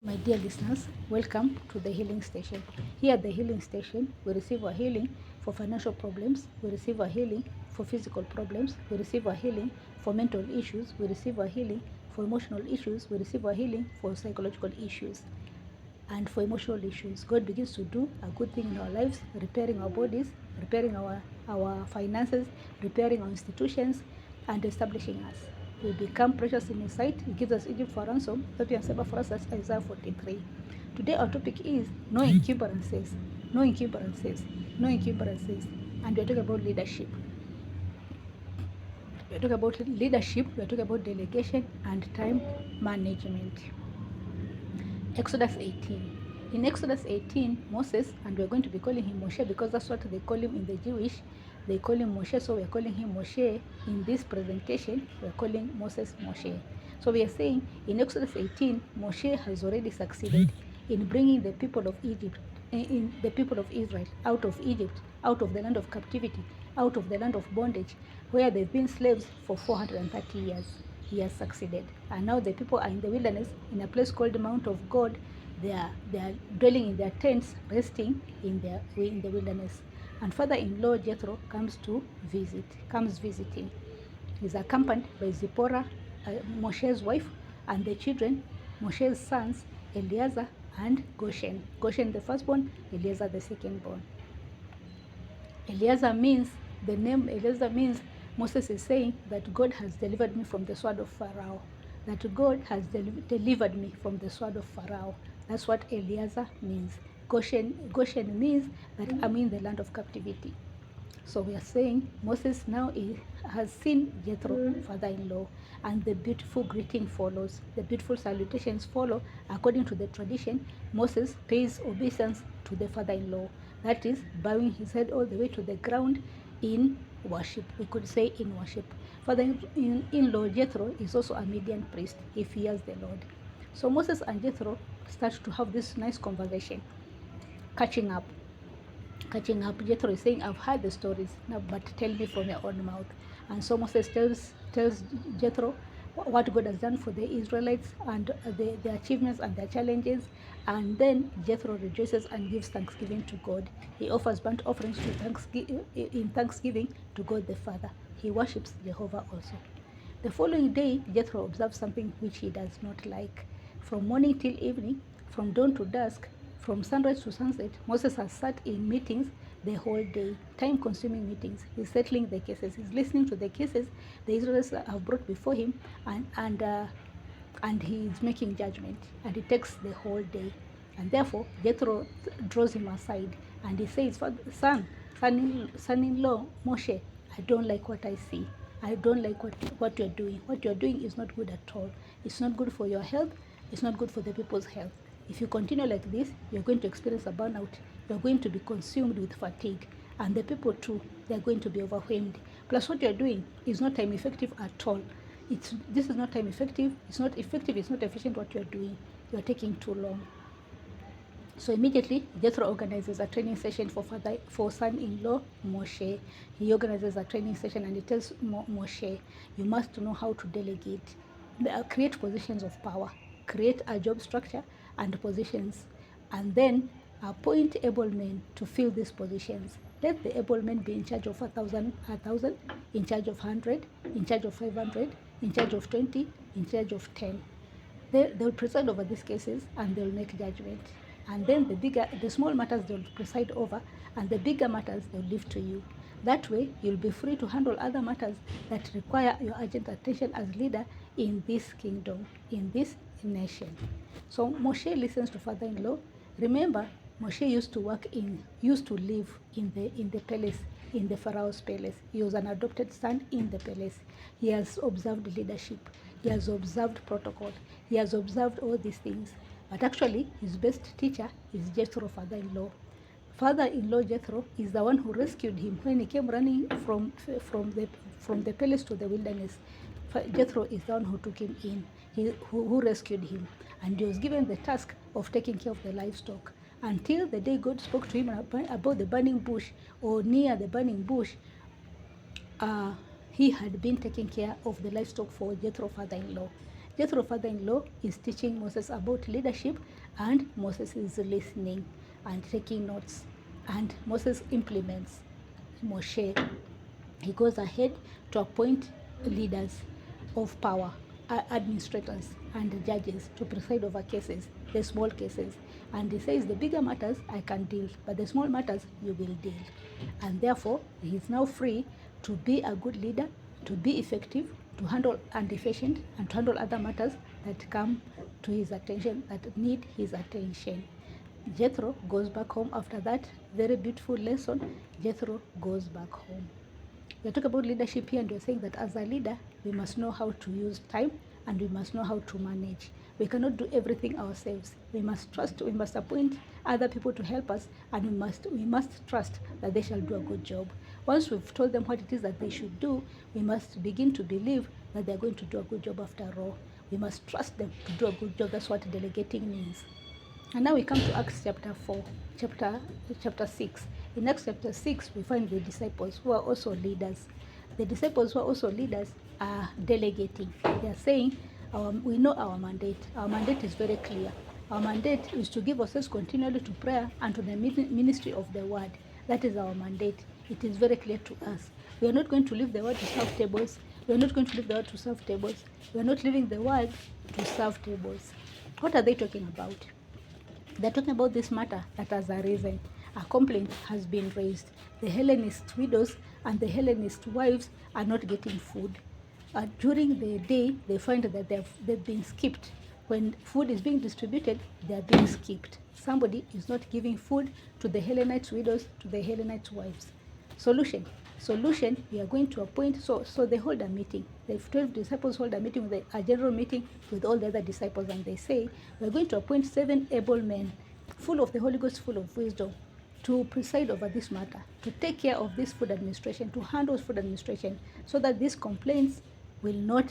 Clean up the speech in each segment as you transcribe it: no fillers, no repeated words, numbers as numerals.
My dear listeners, welcome to the Healing Station. Here at the Healing Station, we receive our healing for financial problems, we receive our healing for physical problems, we receive our healing for mental issues, we receive our healing for emotional issues, we receive our healing for psychological issues and for emotional issues. God begins to do a good thing in our lives, repairing our bodies, repairing our finances, repairing our institutions, and establishing us. We become precious in His sight. He gives us Egypt for ransom, that we are saver for us, as Isaiah 43. Today our topic is no encumbrances, no encumbrances, no encumbrances, and we are talking about leadership. We are talking about leadership, we are talking about delegation and time management. Exodus 18. In Exodus 18, Moses, and we're going to be calling him Moshe because that's what they call him in the Jewish. They call him Moshe, so we're calling him Moshe. In this presentation, we're calling Moses Moshe. So we are saying in Exodus 18, Moshe has already succeeded in bringing the people of Egypt, in the people of Israel out of Egypt, out of the land of captivity, out of the land of bondage, where they've been slaves for 430 years. He has succeeded. And now the people are in the wilderness, in a place called Mount of God. They are dwelling in their tents, resting in the wilderness. And father-in-law Jethro comes visiting. He's accompanied by Zipporah, Moshe's wife, and the children, Moshe's sons, Eleazar and Goshen. Goshen the firstborn, Eleazar the secondborn. Eleazar means Moses is saying that God has delivered me from the sword of Pharaoh. That God has delivered me from the sword of Pharaoh. That's what Eleazar means. Goshen means that I'm in the land of captivity. So we are saying Moses now has seen Jethro, father-in-law, and the beautiful greeting follows. The beautiful salutations follow. According to the tradition, Moses pays obeisance to the father-in-law. That is, bowing his head all the way to the ground in worship. We could say in worship. Father-in-law Jethro is also a Midian priest. He fears the Lord. So Moses and Jethro start to have this nice conversation, catching up. Jethro is saying, I've heard the stories, now, but tell me from your own mouth. And so Moses tells Jethro what God has done for the Israelites and their achievements and their challenges. And then Jethro rejoices and gives thanksgiving to God. He offers burnt offerings in thanksgiving to God the Father. He worships Jehovah also. The following day, Jethro observes something which he does not like. From morning till evening, from dawn to dusk, from sunrise to sunset, Moses has sat in meetings the whole day, time-consuming meetings. He's settling the cases. He's listening to the cases the Israelites have brought before him, and he is making judgment. And it takes the whole day. And therefore, Jethro draws him aside, and he says, son-in-law Moshe, I don't like what I see. I don't like what you're doing. What you're doing is not good at all. It's not good for your health. It's not good for the people's health. If you continue like this, you're going to experience a burnout. You're going to be consumed with fatigue. And the people too, they're going to be overwhelmed. Plus what you're doing is not time effective at all. This is not time effective. It's not effective. It's not efficient what you're doing. You're taking too long. So immediately, Jethro organizes a training session for son-in-law Moshe. He organizes a training session and he tells Moshe, you must know how to delegate. Create positions of power. Create a job structure and positions. And then appoint able men to fill these positions. Let the able men be in charge of 1,000, in charge of 100, in charge of 500, in charge of 20, in charge of 10. They'll preside over these cases and they'll make judgment. And then the small matters they'll preside over, and the bigger matters they'll leave to you. That way, you'll be free to handle other matters that require your urgent attention as leader in this kingdom, in this nation. So Moshe listens to father-in-law. Remember, Moshe used to live in the palace, in the Pharaoh's palace. He was an adopted son in the palace. He has observed leadership. He has observed protocol. He has observed all these things. But actually, his best teacher is Jethro, father-in-law. Father-in-law Jethro is the one who rescued him when he came running from the palace to the wilderness. Jethro is the one who took him in, who rescued him, and he was given the task of taking care of the livestock until the day God spoke to him about the burning bush, or near the burning bush. He had been taking care of the livestock for Jethro, father-in-law. Jethro's father-in-law is teaching Moses about leadership, and Moses is listening and taking notes, and Moses implements Moshe. He goes ahead to appoint leaders of power, administrators and judges to preside over cases, the small cases. And he says the bigger matters I can deal, but the small matters you will deal. And therefore, he is now free to be a good leader, to be effective, to handle and efficient, and to handle other matters that come to his attention, that need his attention. Jethro goes back home after that very beautiful lesson. Jethro goes back home. We're talking about leadership here, and we're saying that as a leader, we must know how to use time, and we must know how to manage. We cannot do everything ourselves. We must trust, we must appoint other people to help us, and we must trust that they shall do a good job. Once we've told them what it is that they should do, we must begin to believe that they're going to do a good job after all. We must trust them to do a good job. That's what delegating means. And now we come to Acts chapter 6. In Acts chapter 6, we find the disciples who are also leaders. The disciples who are also leaders are delegating. They are saying, we know our mandate. Our mandate is very clear. Our mandate is to give ourselves continually to prayer and to the ministry of the word. That is our mandate. It is very clear to us. We are not going to leave the word to serve tables. We are not going to leave the word to serve tables. We are not leaving the word to serve tables. What are they talking about? They're talking about this matter that has arisen. A complaint has been raised. The Hellenist widows and the Hellenist wives are not getting food. During the day, they find that they've been skipped. When food is being distributed, they are being skipped. Somebody is not giving food to the Hellenite widows, to the Hellenite wives. Solution, we are going to appoint, so they hold a meeting. The 12 disciples hold a meeting, a general meeting with all the other disciples, and they say, we're going to appoint 7 able men, full of the Holy Ghost, full of wisdom, to preside over this matter, to take care of this food administration, to handle food administration, so that these complaints will not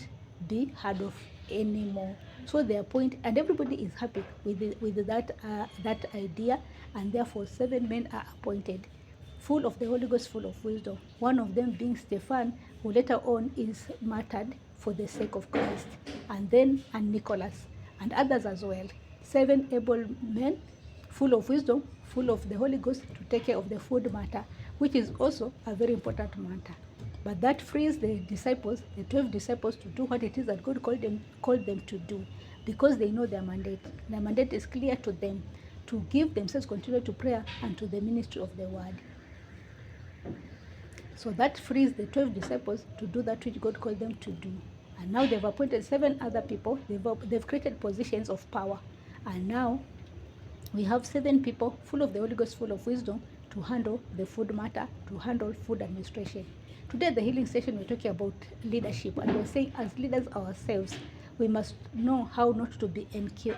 be heard of anymore. So they appoint, and everybody is happy with that idea, and therefore 7 men are appointed, full of the Holy Ghost, full of wisdom. One of them being Stephen, who later on is martyred for the sake of Christ, and Nicholas, and others as well. 7 able men, full of wisdom, full of the Holy Ghost, to take care of the food matter, which is also a very important matter. But that frees the disciples, the 12 disciples, to do what it is that God called them to do, because they know their mandate. Their mandate is clear to them, to give themselves continually to prayer and to the ministry of the word. So that frees the 12 disciples to do that which God called them to do. And now they've appointed 7 other people. They've created positions of power. And now we have 7 people full of the Holy Ghost, full of wisdom, to handle the food matter, to handle food administration. Today at the healing session, we're talking about leadership, and we're saying as leaders ourselves, we must know how not to be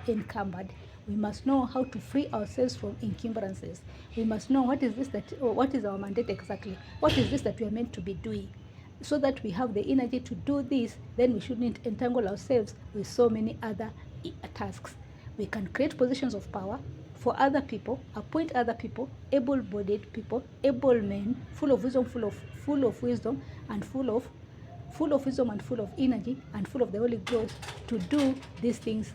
encumbered. We must know how to free ourselves from encumbrances. We must know what is our mandate exactly. What is this that we are meant to be doing? So that we have the energy to do this, then we shouldn't entangle ourselves with so many other tasks. We can create positions of power for other people, appoint other people, able-bodied people, able men, full of wisdom, full of wisdom, and full of wisdom and full of energy and full of the Holy Ghost, to do these things,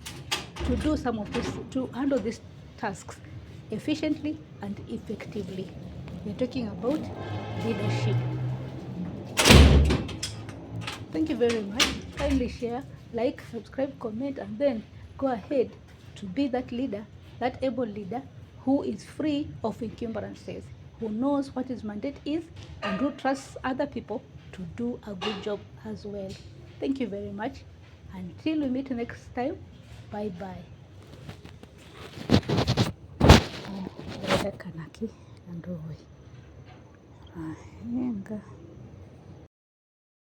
to do some of this, to handle these tasks efficiently and effectively. We're talking about leadership. Thank you very much. Kindly share, like, subscribe, comment, and then go ahead to be that leader, that able leader who is free of encumbrances, who knows what his mandate is, and who trusts other people to do a good job as well. Thank you very much. Until we meet next time, bye-bye. Kanaki and